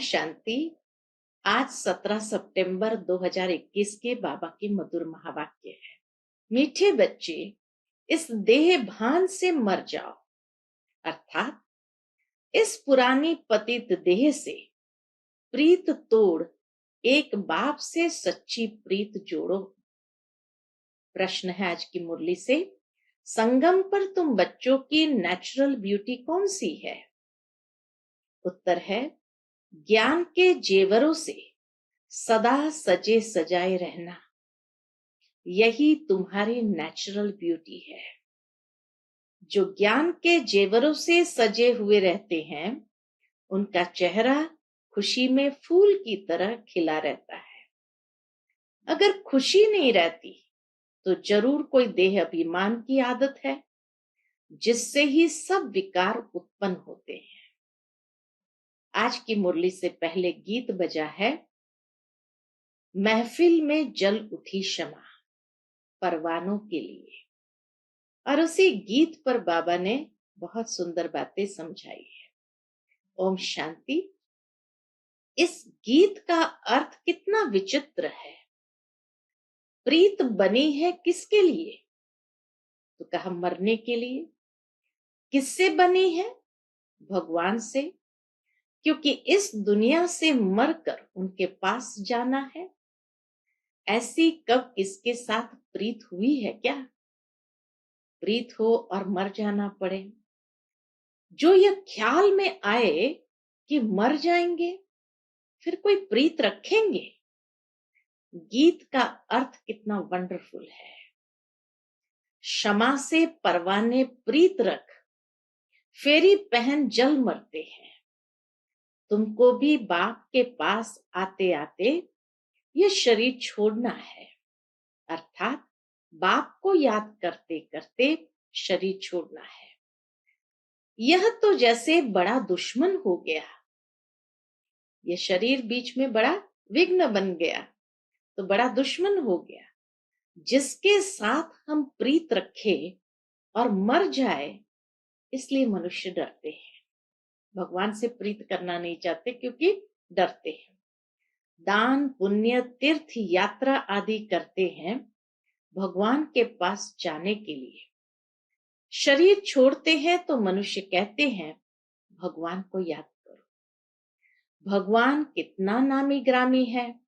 शांति। आज 17 सितंबर 2021 के बाबा के मधुर महावाक्य है। मीठे बच्चे, इस देह भान से मर जाओ, अर्थात इस पुरानी पतित देह से प्रीत तोड़ एक बाप से सच्ची प्रीत जोड़ो। प्रश्न है आज की मुरली से, संगम पर तुम बच्चों की नेचुरल ब्यूटी कौन सी है? उत्तर है, ज्ञान के जेवरों से सदा सजे सजाए रहना, यही तुम्हारी नेचुरल ब्यूटी है। जो ज्ञान के जेवरों से सजे हुए रहते हैं, उनका चेहरा खुशी में फूल की तरह खिला रहता है। अगर खुशी नहीं रहती तो जरूर कोई देह अभिमान की आदत है, जिससे ही सब विकार उत्पन्न होते हैं। आज की मुरली से पहले गीत बजा है, महफिल में जल उठी शमा परवानों के लिए, और उसी गीत पर बाबा ने बहुत सुंदर बातें समझाई है। ओम शांति। इस गीत का अर्थ कितना विचित्र है। प्रीत बनी है किसके लिए? तो कहा मरने के लिए। किससे बनी है? भगवान से, क्योंकि इस दुनिया से मरकर उनके पास जाना है। ऐसी कब किसके साथ प्रीत हुई है क्या? प्रीत हो और मर जाना पड़े। जो यह ख्याल में आए कि मर जाएंगे, फिर कोई प्रीत रखेंगे? गीत का अर्थ कितना वंडरफुल है। क्षमा से परवाने प्रीत रख, फेरी पहन जल मरते हैं। तुमको भी बाप के पास आते आते यह शरीर छोड़ना है, अर्थात बाप को याद करते करते शरीर छोड़ना है। यह तो जैसे बड़ा दुश्मन हो गया। यह शरीर बीच में बड़ा विघ्न बन गया, तो बड़ा दुश्मन हो गया। जिसके साथ हम प्रीत रखे और मर जाए, इसलिए मनुष्य डरते हैं। भगवान से प्रीत करना नहीं चाहते क्योंकि डरते हैं। दान पुण्य तीर्थ यात्रा आदि करते हैं भगवान के पास जाने के लिए। शरीर छोड़ते हैं तो मनुष्य कहते हैं भगवान को याद करो। भगवान कितना नामी ग्रामी है।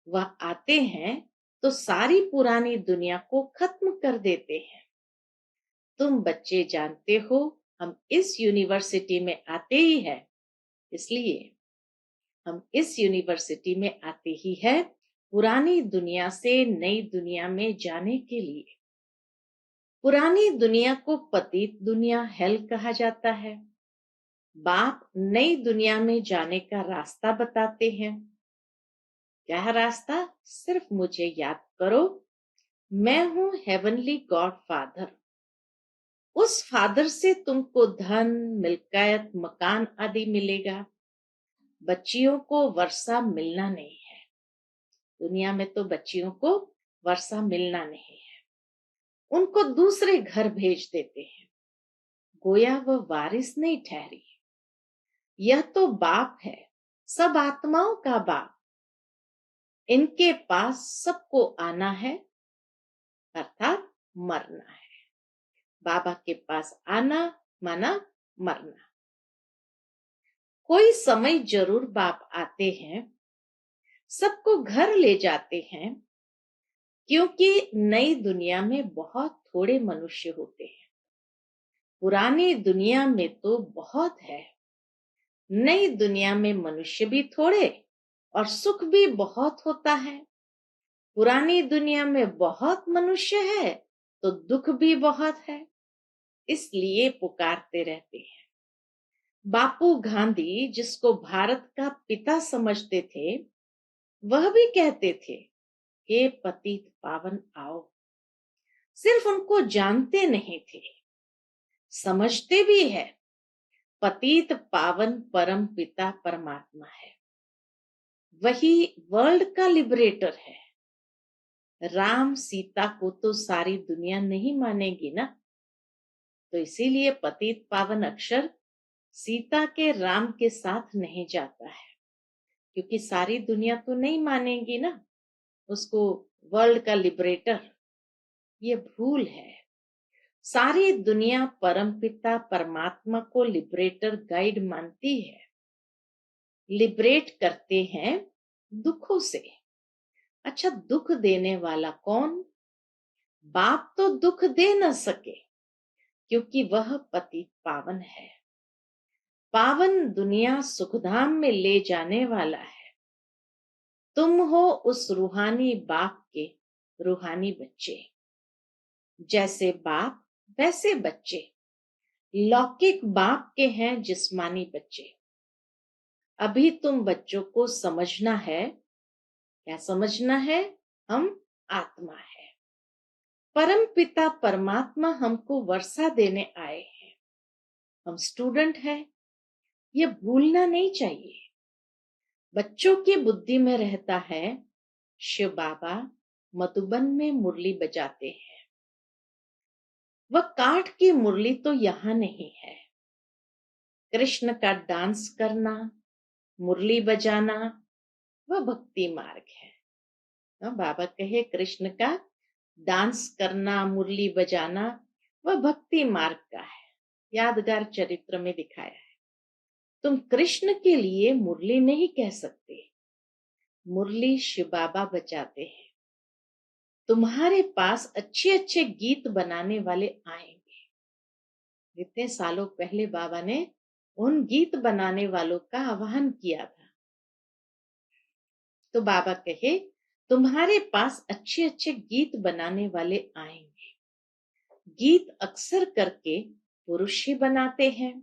वह आते हैं तो सारी पुरानी दुनिया को खत्म कर देते हैं। तुम बच्चे जानते हो, हम इस यूनिवर्सिटी में आते ही है, इसलिए हम इस यूनिवर्सिटी में आते ही है पुरानी दुनिया से नई दुनिया में जाने के लिए। पुरानी दुनिया को पतित दुनिया हेल कहा जाता है। बाप नई दुनिया में जाने का रास्ता बताते हैं। क्या रास्ता? सिर्फ मुझे याद करो, मैं हूं हेवनली गॉड फादर। उस फादर से तुमको धन, मिल्कियत, मकान आदि मिलेगा। बच्चियों को वर्षा मिलना नहीं है। दुनिया में तो बच्चियों को वर्षा मिलना नहीं है। उनको दूसरे घर भेज देते हैं, गोया वह वारिस नहीं ठहरी। यह तो बाप है, सब आत्माओं का बाप। इनके पास सबको आना है, अर्थात मरना है। बाबा के पास आना माना मरना। कोई समय जरूर बाप आते हैं, सबको घर ले जाते हैं, क्योंकि नई दुनिया में बहुत थोड़े मनुष्य होते हैं। पुरानी दुनिया में तो बहुत है। नई दुनिया में मनुष्य भी थोड़े और सुख भी बहुत होता है। पुरानी दुनिया में बहुत मनुष्य है तो दुख भी बहुत है, इसलिए पुकारते रहते हैं। बापू गांधी, जिसको भारत का पिता समझते थे, वह भी कहते थे, हे पतित पावन आओ। सिर्फ उनको जानते नहीं थे, समझते भी है। पतित पावन परम पिता परमात्मा है, वही वर्ल्ड का लिबरेटर है। राम सीता को तो सारी दुनिया नहीं मानेगी ना, तो इसीलिए पतित पावन अक्षर सीता के राम के साथ नहीं जाता है। क्योंकि सारी दुनिया तो नहीं मानेगी ना उसको वर्ल्ड का लिबरेटर। ये भूल है। सारी दुनिया परमपिता परमात्मा को लिबरेटर गाइड मानती है। लिबरेट करते हैं दुखों से। अच्छा, दुख देने वाला कौन? बाप तो दुख दे न सके क्योंकि वह पतित पावन है। पावन दुनिया सुखधाम में ले जाने वाला है। तुम हो उस रूहानी बाप के रूहानी बच्चे। जैसे बाप वैसे बच्चे। लौकिक बाप के हैं जिस्मानी बच्चे। अभी तुम बच्चों को समझना है। क्या समझना है? हम आत्मा है। परम पिता परमात्मा हमको वर्षा देने आए हैं। हम स्टूडेंट हैं। ये भूलना नहीं चाहिए। बच्चों की बुद्धि में रहता है शिव बाबा मधुबन में मुरली बजाते हैं। वह काठ की मुरली तो यहाँ नहीं है। कृष्ण का डांस करना, मुरली बजाना, वह भक्ति मार्ग है। बाबा कहे कृष्ण का डांस करना, मुरली बजाना, वह भक्ति मार्ग का है। यादगार चरित्र में दिखाया है। तुम कृष्ण के लिए मुरली नहीं कह सकते। मुरली शिव बाबा बजाते हैं। तुम्हारे पास अच्छे अच्छे गीत बनाने वाले आएंगे। जितने सालों पहले बाबा ने उन गीत बनाने वालों का आह्वान किया था। तो बाबा कहे तुम्हारे पास अच्छे अच्छे गीत बनाने वाले आएंगे। गीत अक्सर करके पुरुष ही बनाते हैं।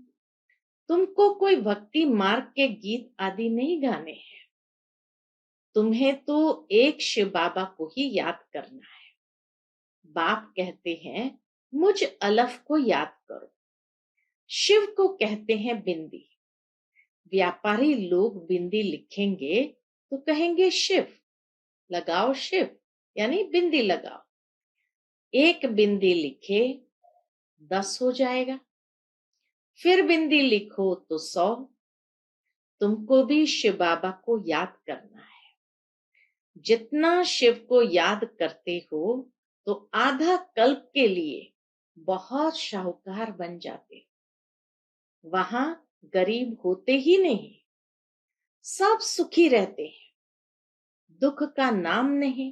तुमको कोई भक्ति मार्ग के गीत आदि नहीं गाने हैं। तुम्हें तो एक शिव बाबा को ही याद करना है। बाप कहते हैं मुझ अलफ को याद करो। शिव को कहते हैं बिंदी। व्यापारी लोग बिंदी लिखेंगे तो कहेंगे शिव, लगाओ शिव, यानी बिंदी लगाओ। एक बिंदी लिखे 10 हो जाएगा। फिर बिंदी लिखो तो 100। तुमको भी शिव बाबा को याद करना है। जितना शिव को याद करते हो तो आधा कल्प के लिए बहुत शाहूकार बन जाते। वहां गरीब होते ही नहीं, सब सुखी रहते हैं। दुख का नाम नहीं।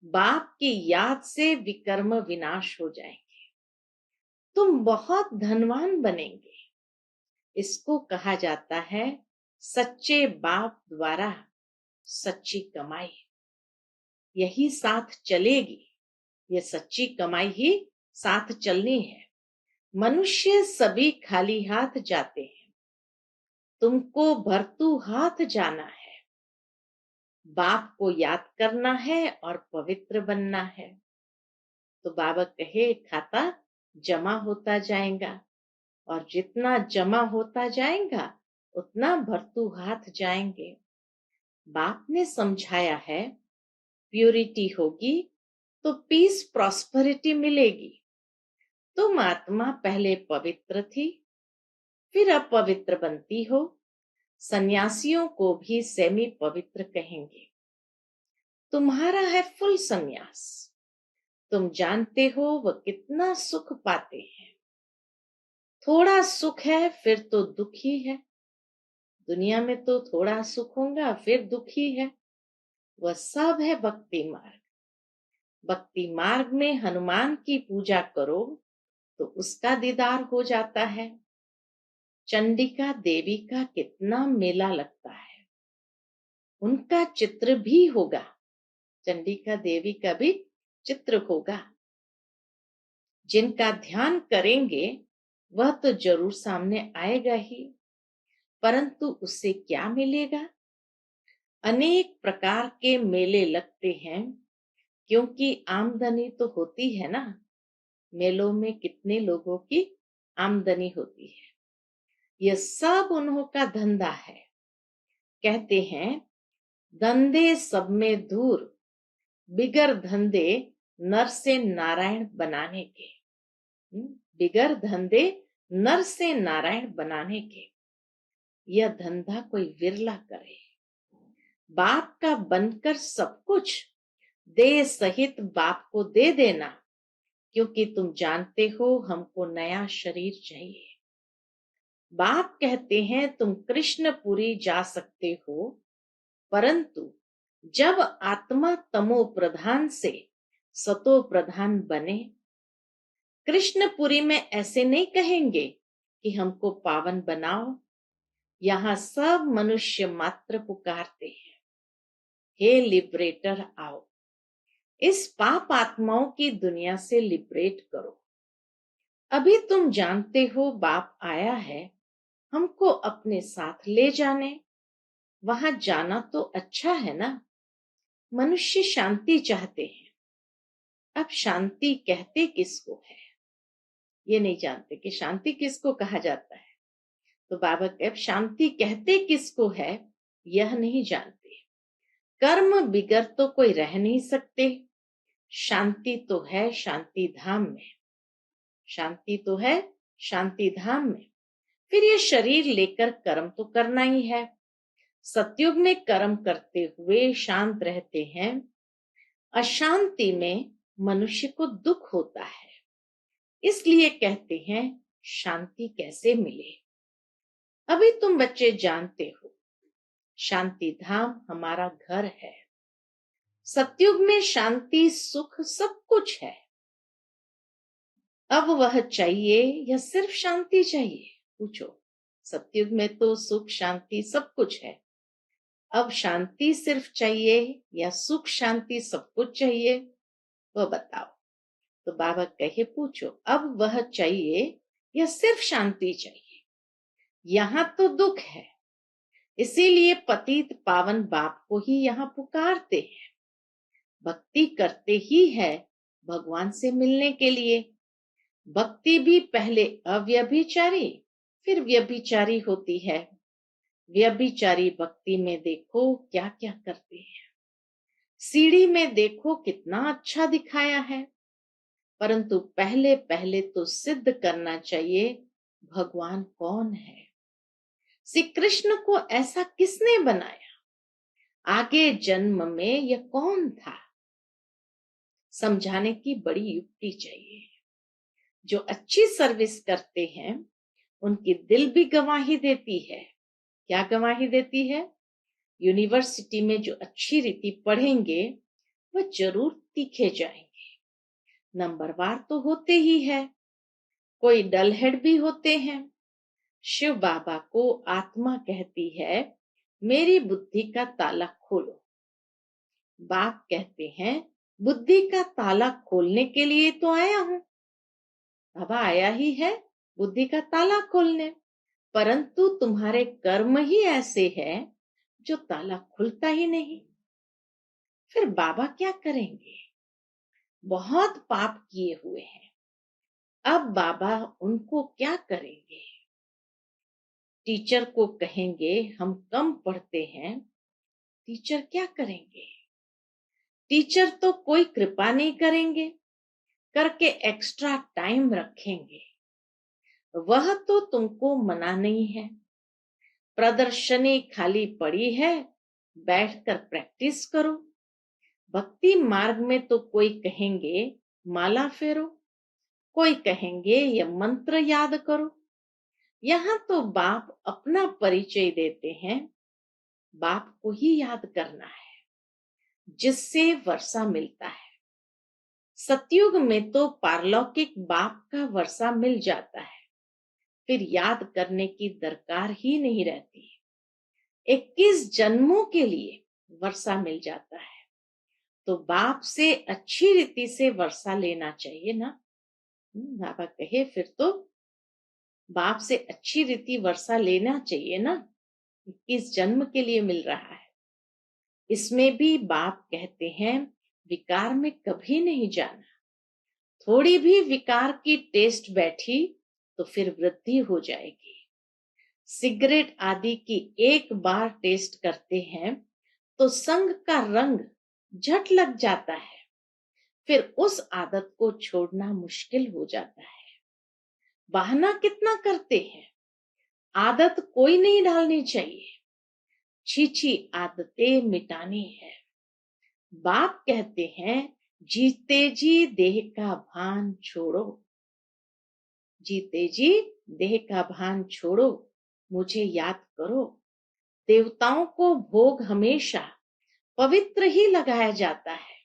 बाप की याद से विकर्म विनाश हो जाएंगे। तुम बहुत धनवान बनेंगे। इसको कहा जाता है सच्चे बाप द्वारा सच्ची कमाई। यही साथ चलेगी। ये सच्ची कमाई ही साथ चलनी है। मनुष्य सभी खाली हाथ जाते हैं। तुमको भरतू हाथ जाना है। बाप को याद करना है और पवित्र बनना है। तो बाबा कहे खाता जमा होता जाएगा और जितना जमा होता जाएगा उतना भरतू हाथ जाएंगे। बाप ने समझाया है प्यूरिटी होगी तो पीस प्रॉस्पेरिटी मिलेगी। तुम आत्मा पहले पवित्र थी, फिर अपवित्र बनती हो। सन्यासियों को भी सेमी पवित्र कहेंगे। तुम्हारा है फुल सन्यास। तुम जानते हो वह कितना सुख पाते हैं। थोड़ा सुख है फिर तो दुख ही है। दुनिया में तो थोड़ा सुख होगा फिर दुख ही है। वह सब है भक्ति मार्ग। भक्ति मार्ग में हनुमान की पूजा करो तो उसका दीदार हो जाता है। चंडिका देवी का कितना मेला लगता है। उनका चित्र भी होगा। चंडिका देवी का भी चित्र होगा। जिनका ध्यान करेंगे वह तो जरूर सामने आएगा ही, परंतु उससे क्या मिलेगा? अनेक प्रकार के मेले लगते हैं क्योंकि आमदनी तो होती है ना। मेलों में कितने लोगों की आमदनी होती है। यह सब उन्हों का धंधा है। कहते हैं धंधे सब में दूर, बिगर धंधे नर से नारायण बनाने के। बिगर धंधे नर से नारायण बनाने के। यह धंधा कोई विरला करे। बाप का बनकर सब कुछ देह सहित बाप को दे देना, क्योंकि तुम जानते हो हमको नया शरीर चाहिए। बाप कहते हैं तुम कृष्णपुरी जा सकते हो, परंतु जब आत्मा तमो प्रधान से सतो प्रधान बने, कृष्णपुरी में ऐसे नहीं कहेंगे कि हमको पावन बनाओ। यहाँ सब मनुष्य मात्र पुकारते हैं, हे लिबरेटर आओ, इस पाप आत्माओं की दुनिया से लिबरेट करो। अभी तुम जानते हो बाप आया है हमको अपने साथ ले जाने। वहां जाना तो अच्छा है ना। मनुष्य शांति चाहते हैं। अब शांति कहते किसको है ये नहीं जानते कि शांति किसको कहा जाता है। तो बाबा अब शांति कहते किसको है यह नहीं जानते। कर्म बिगर तो कोई रह नहीं सकते। शांति तो है शांति धाम में, शांति तो है शांति धाम में। फिर ये शरीर लेकर कर्म तो करना ही है। सतयुग में कर्म करते हुए शांत रहते हैं। अशांति में मनुष्य को दुख होता है, इसलिए कहते हैं शांति कैसे मिले। अभी तुम बच्चे जानते हो शांति धाम हमारा घर है। सतयुग में शांति सुख सब कुछ है। अब वह चाहिए या सिर्फ शांति चाहिए पूछो। सतयुग में तो सुख शांति सब कुछ है। अब शांति सिर्फ चाहिए या सुख शांति सब कुछ चाहिए, वह बताओ। तो बाबा कहे पूछो अब वह चाहिए या सिर्फ शांति चाहिए। यहाँ तो दुख है, इसीलिए पतित पावन बाप को ही यहाँ पुकारते हैं। भक्ति करते ही है भगवान से मिलने के लिए। भक्ति भी पहले अव्यभिचारी फिर व्यभिचारी होती है। व्यभिचारी भक्ति में देखो क्या क्या करते हैं। सीढ़ी में देखो कितना अच्छा दिखाया है, परंतु पहले पहले तो सिद्ध करना चाहिए भगवान कौन है। श्री कृष्ण को ऐसा किसने बनाया, आगे जन्म में यह कौन था, समझाने की बड़ी युक्ति चाहिए। जो अच्छी सर्विस करते हैं उनकी दिल भी गवाही देती है। क्या गवाही देती है? यूनिवर्सिटी में जो अच्छी रीति पढ़ेंगे वह जरूर तीखे जाएंगे। नंबरवार तो होते ही है, कोई डल हेड भी होते हैं। शिव बाबा को आत्मा कहती है मेरी बुद्धि का ताला खोलो। बाप कहते हैं बुद्धि का ताला खोलने के लिए तो आया हूं। बाबा आया ही है बुद्धि का ताला खोलने, परंतु तुम्हारे कर्म ही ऐसे हैं जो ताला खुलता ही नहीं। फिर बाबा क्या करेंगे? बहुत पाप किए हुए हैं, अब बाबा उनको क्या करेंगे? टीचर को कहेंगे हम कम पढ़ते हैं, टीचर क्या करेंगे? टीचर तो कोई कृपा नहीं करेंगे, करके एक्स्ट्रा टाइम रखेंगे। वह तो तुमको मना नहीं है। प्रदर्शनी खाली पड़ी है, बैठकर प्रैक्टिस करो। भक्ति मार्ग में तो कोई कहेंगे माला फेरो, कोई कहेंगे ये मंत्र याद करो। यहाँ तो बाप अपना परिचय देते हैं, बाप को ही याद करना है जिससे वर्षा मिलता है। सतयुग में तो पारलौकिक बाप का वर्षा मिल जाता है, फिर याद करने की दरकार ही नहीं रहती। 21 जन्मों के लिए वर्षा मिल जाता है, तो बाप से अच्छी रीति से वर्षा लेना चाहिए ना। बाबा कहे फिर तो बाप से अच्छी रीति वर्षा लेना चाहिए ना, 21 जन्म के लिए मिल रहा है। इसमें भी बाप कहते हैं विकार में कभी नहीं जाना। थोड़ी भी विकार की टेस्ट बैठी तो फिर वृद्धि हो जाएगी। सिगरेट आदि की एक बार टेस्ट करते हैं तो संग का रंग झट लग जाता है, फिर उस आदत को छोड़ना मुश्किल हो जाता है। बहाना कितना करते हैं, आदत कोई नहीं डालनी चाहिए। छीछी आदतें मिटानी है। बाप कहते हैं जीते जी देह का भान छोड़ो, जीते जी देह का भान छोड़ो, मुझे याद करो। देवताओं को भोग हमेशा पवित्र ही लगाया जाता है,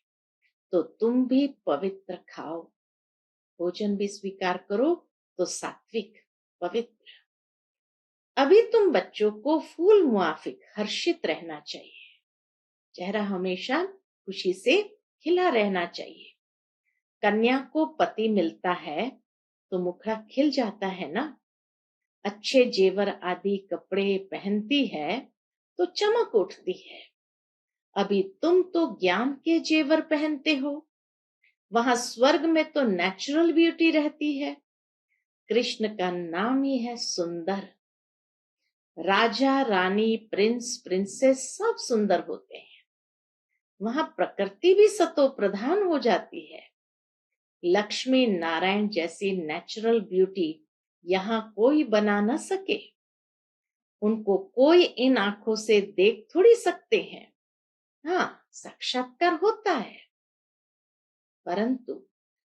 तो तुम भी पवित्र खाओ, भोजन भी स्वीकार करो तो सात्विक पवित्र। अभी तुम बच्चों को फूल मुआफिक हर्षित रहना चाहिए, चेहरा हमेशा खुशी से खिला रहना चाहिए। कन्या को पति मिलता है तो मुखड़ा खिल जाता है ना, अच्छे जेवर आदि कपड़े पहनती है तो चमक उठती है। अभी तुम तो ज्ञान के जेवर पहनते हो, वहां स्वर्ग में तो नेचुरल ब्यूटी रहती है। कृष्ण का नाम ही है सुंदर। राजा रानी प्रिंस प्रिंसेस सब सुंदर होते हैं, वहां प्रकृति भी सतो प्रधान हो जाती है। लक्ष्मी नारायण जैसी नेचुरल ब्यूटी यहाँ कोई बना न सके। उनको कोई इन आंखों से देख थोड़ी सकते हैं। हाँ, साक्षात्कार होता है, परंतु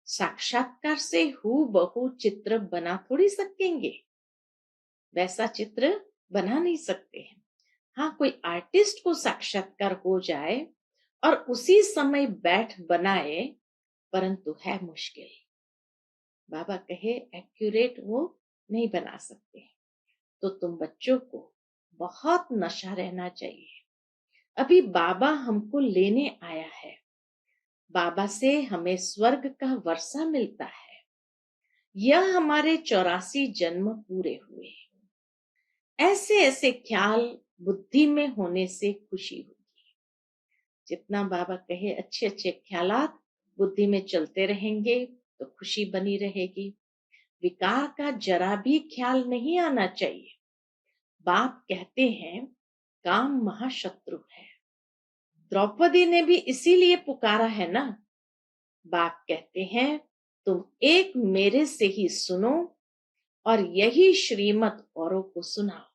साक्षात्कार से हूबहू चित्र बना थोड़ी सकेंगे, वैसा चित्र बना नहीं सकते हैं। हाँ, कोई आर्टिस्ट को साक्षात्कार हो जाए और उसी समय बैठ बनाए, परंतु है मुश्किल। बाबा कहे एक्यूरेट वो नहीं बना सकते। तो तुम बच्चों को बहुत नशा रहना चाहिए। अभी बाबा हमको लेने आया है, बाबा से हमें स्वर्ग का वर्षा मिलता है। यह हमारे 84 जन्म पूरे हुए। ऐसे ऐसे ख्याल बुद्धि में होने से खुशी होगी। जितना बाबा कहे अच्छे अच्छे ख्यालात बुद्धि में चलते रहेंगे तो खुशी बनी रहेगी। विकार का जरा भी ख्याल नहीं आना चाहिए। बाप कहते हैं काम महाशत्रु है। द्रौपदी ने भी इसीलिए पुकारा है ना। बाप कहते हैं तुम एक मेरे से ही सुनो और यही श्रीमत औरों को सुनाओ।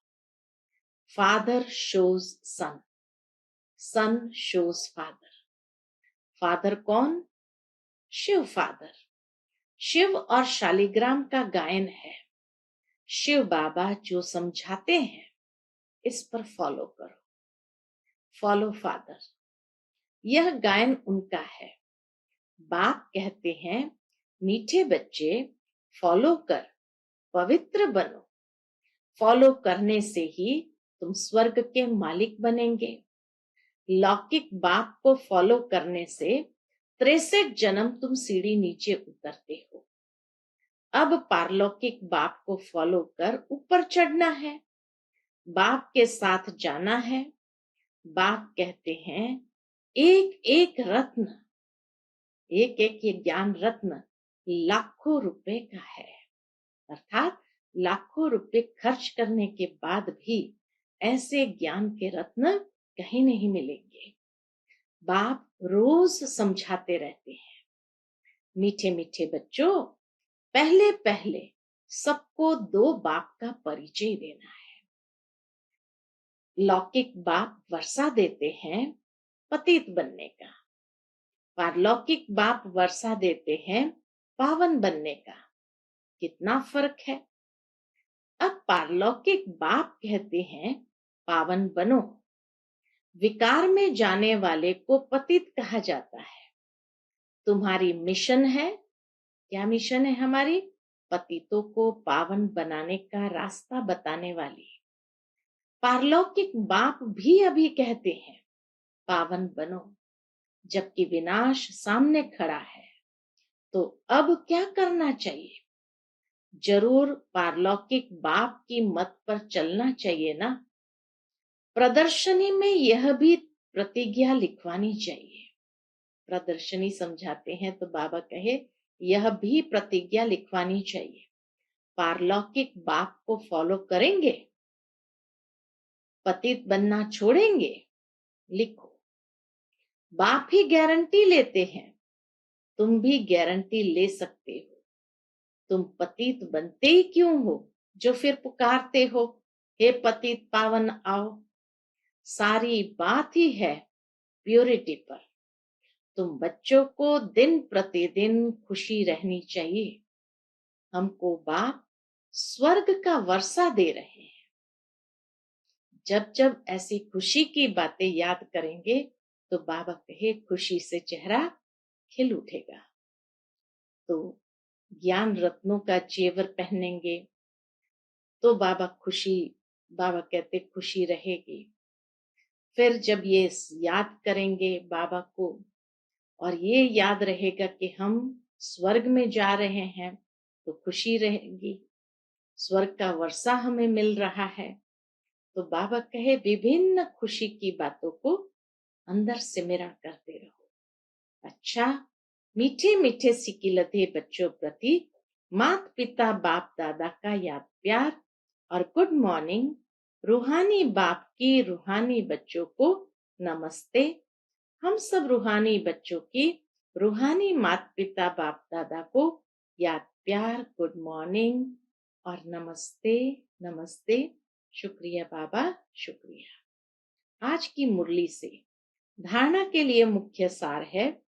फादर शोज सन, सन शोज फादर। फादर कौन? शिव फादर। शिव और शालिग्राम का गायन है। शिव बाबा जो समझाते हैं इस पर फॉलो करो। फॉलो फादर, यह गायन उनका है। बाप कहते हैं मीठे बच्चे फॉलो कर पवित्र बनो। फॉलो करने से ही तुम स्वर्ग के मालिक बनेंगे। लौकिक बाप को फॉलो करने से 63 जन्म तुम सीढ़ी नीचे उतरते हो। अब पारलौकिक बाप को फॉलो कर ऊपर चढ़ना है, बाप के साथ जाना है। बाप कहते हैं एक एक रत्न, एक एक ये ज्ञान रत्न लाखों रुपए का है। अर्थात लाखों रुपए खर्च करने के बाद भी ऐसे ज्ञान के रत्न कहीं नहीं मिलेंगे। बाप रोज समझाते रहते हैं मीठे मीठे बच्चों, पहले पहले सबको दो बाप का परिचय देना है। लौकिक बाप वर्षा देते हैं पतित बनने का, पारलौकिक बाप वर्षा देते हैं पावन बनने का। कितना फर्क है। अब पारलौकिक बाप कहते हैं पावन बनो। विकार में जाने वाले को पतित कहा जाता है। तुम्हारी मिशन है, क्या मिशन है हमारी? पतितों को पावन बनाने का रास्ता बताने वाली। पारलौकिक बाप भी अभी कहते हैं पावन बनो, जबकि विनाश सामने खड़ा है। तो अब क्या करना चाहिए? जरूर पारलौकिक बाप की मत पर चलना चाहिए ना। प्रदर्शनी में यह भी प्रतिज्ञा लिखवानी चाहिए। प्रदर्शनी समझाते हैं तो बाबा कहे यह भी प्रतिज्ञा लिखवानी चाहिए। पारलौकिक बाप को फॉलो करेंगे, पतित बनना छोड़ेंगे। लिखो। बाप ही गारंटी लेते हैं, तुम भी गारंटी ले सकते हो। तुम पतित बनते ही क्यों हो जो फिर पुकारते हो हे पतित पावन आओ। सारी बात ही है प्योरिटी पर। तुम बच्चों को दिन प्रतिदिन खुशी रहनी चाहिए। हमको बाप स्वर्ग का वर्षा दे रहे हैं। जब जब ऐसी खुशी की बातें याद करेंगे तो बाबा कहे खुशी से चेहरा खिल उठेगा। तो ज्ञान रत्नों का जेवर पहनेंगे तो बाबा कहते खुशी रहेगी। फिर जब ये याद करेंगे बाबा को और ये याद रहेगा कि हम स्वर्ग में जा रहे हैं तो खुशी रहेगी। स्वर्ग का वर्षा हमें मिल रहा है तो बाबा कहे विभिन्न खुशी की बातों को अंदर सिमरा करते रहो। अच्छा, मीठे मीठे सिकिलते बच्चों प्रति माता पिता बाप दादा का याद प्यार और गुड मॉर्निंग। रूहानी बाप की रूहानी बच्चों को नमस्ते। हम सब रूहानी बच्चों की रूहानी माता पिता बाप दादा को याद प्यार गुड मॉर्निंग और नमस्ते नमस्ते। शुक्रिया बाबा, शुक्रिया। आज की मुरली से धारणा के लिए मुख्य सार है,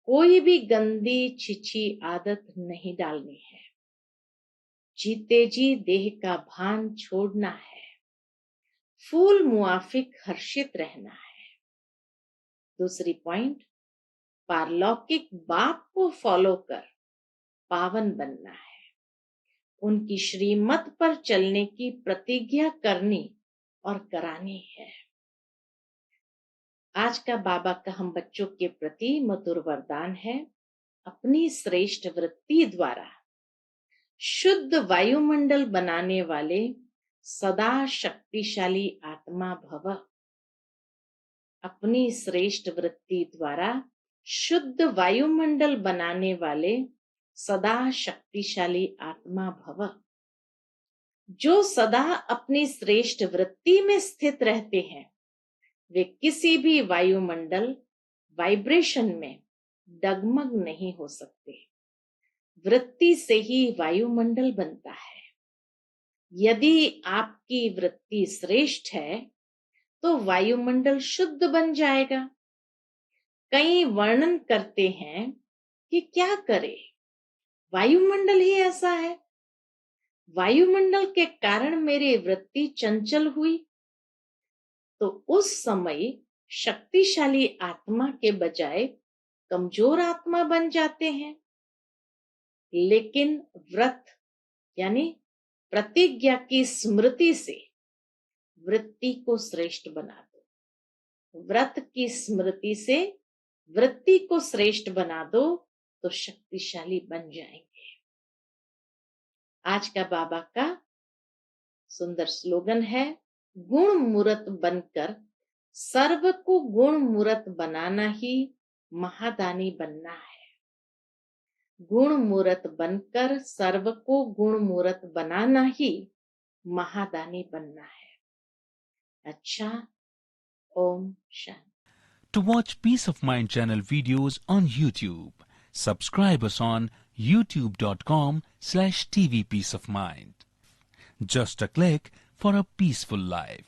कोई भी गंदी छिछी आदत नहीं डालनी है। जीते जी देह का भान छोड़ना है। फूल मुआफिक हर्षित रहना है। दूसरी पॉइंट, पारलौकिक बाप को फॉलो कर पावन बनना है। उनकी श्रीमत पर चलने की प्रतिज्ञा करनी और करानी है। आज का बाबा का हम बच्चों के प्रति मधुर वरदान है, अपनी श्रेष्ठ वृत्ति द्वारा शुद्ध वायुमंडल बनाने वाले सदा शक्तिशाली आत्मा भव। अपनी श्रेष्ठ वृत्ति द्वारा शुद्ध वायुमंडल बनाने वाले सदा शक्तिशाली आत्मा भव। जो सदा अपनी श्रेष्ठ वृत्ति में स्थित रहते हैं वे किसी भी वायुमंडल वाइब्रेशन में डगमग नहीं हो सकते। वृत्ति से ही वायुमंडल बनता है। यदि आपकी वृत्ति श्रेष्ठ है तो वायुमंडल शुद्ध बन जाएगा। कई वर्णन करते हैं कि क्या करे, वायुमंडल ही ऐसा है। वायुमंडल के कारण मेरी वृत्ति चंचल हुई तो उस समय शक्तिशाली आत्मा के बजाय कमजोर आत्मा बन जाते हैं। लेकिन व्रत यानी प्रतिज्ञा की स्मृति से वृत्ति को श्रेष्ठ बना दो। व्रत की स्मृति से वृत्ति को श्रेष्ठ बना दो तो शक्तिशाली बन जाएंगे। आज का बाबा का सुंदर स्लोगन है, गुण मूर्त बनकर सर्व को गुण मूर्त बनाना ही महादानी बनना है। गुण मूर्त बनकर सर्व को गुण मूर्त बनाना ही महादानी बनना है। अच्छा, Om Shanti. To watch Peace of Mind channel videos on YouTube, subscribe us on youtube.com/TV Peace of Mind. Just a click for a peaceful life.